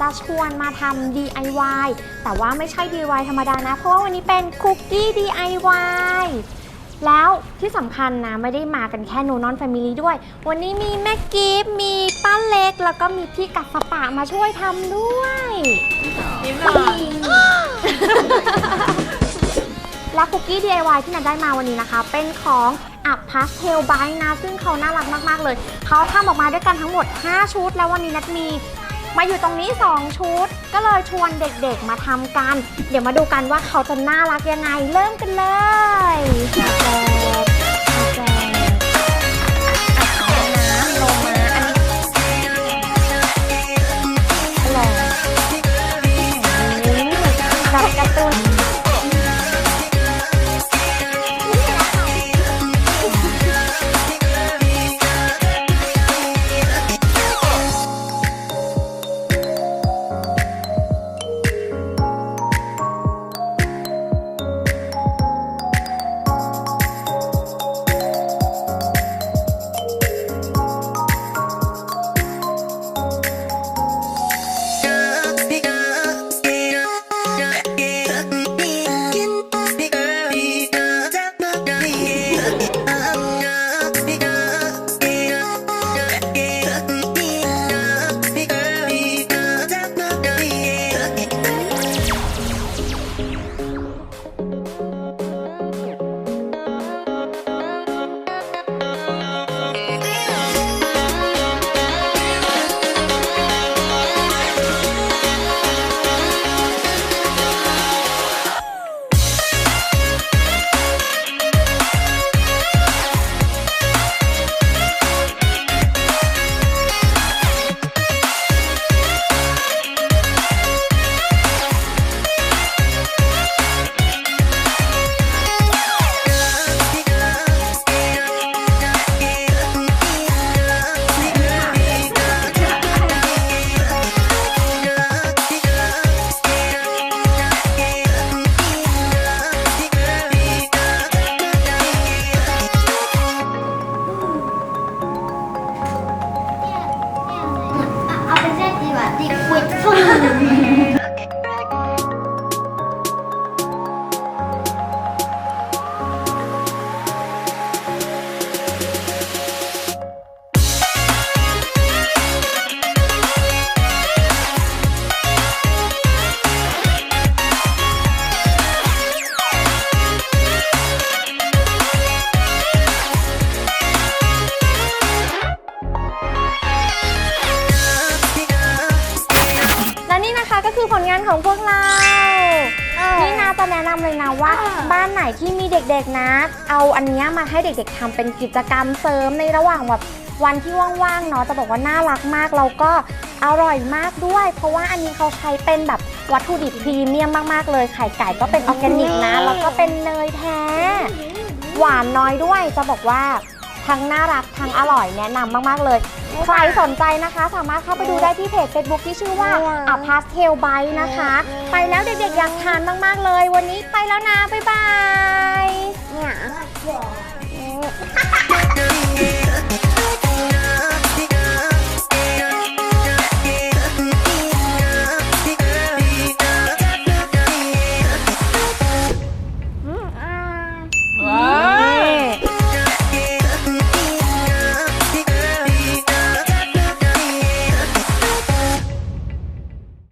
จะชวนมาทำ DIY แต่ว่าไม่ใช่ DIY ธรรมดานะเพราะว่าวันนี้เป็นคุกกี้ DIY แล้วที่สำคัญนะไม่ได้มากันแค่โนนอนแฟมิลี่ด้วยวันนี้มีแม่กิฟมีป้าเล็กแล้วก็มีพี่กัดสปะมาช่วยทำด้วยยิ้มหน่อยและคุกกี้ DIY ที่นัดได้มาวันนี้นะคะเป็นของPastel Bite นะซึ่งเขาน่ารักมากๆเลยเขาทำออกมาด้วยกันทั้งหมด5ชุดแล้ววันนี้นัดมีมาอยู่ตรงนี้2ชุดก็เลยชวนเด็กๆมาทำกันเดี๋ยวมาดูกันว่าเขาจะน่ารักยังไงเริ่มกันเลยก็คือผลงานของพวกเรานี่นาจะแนะนำเลยนะว่าบ้านไหนที่มีเด็กๆนะเอาอันนี้มาให้เด็กๆทำเป็นกิจกรรมเสริมในระหว่างแบบวันที่ว่างๆเนาะจะบอกว่าน่ารักมากแล้วก็อร่อยมากด้วยเพราะว่าอันนี้เขาใช้เป็นแบบวัตถุดิบพรีเมียมมากๆเลยไข่ไก่ก็เป็นออร์แกนิกนะแล้วก็เป็นเนยแท้หวานน้อยด้วยจะบอกว่าทั้งน่ารักทั้งอร่อยแนะนำมากๆเลยใครสนใจนะคะสามารถเข้าไปดูได้ที่เพจ Facebook ที่ชื่อว่า Pastel Bite นะคะไปแล้วเด็กๆอยากทานมากๆเลยวันนี้ไปแล้วนะบ๊ายบาย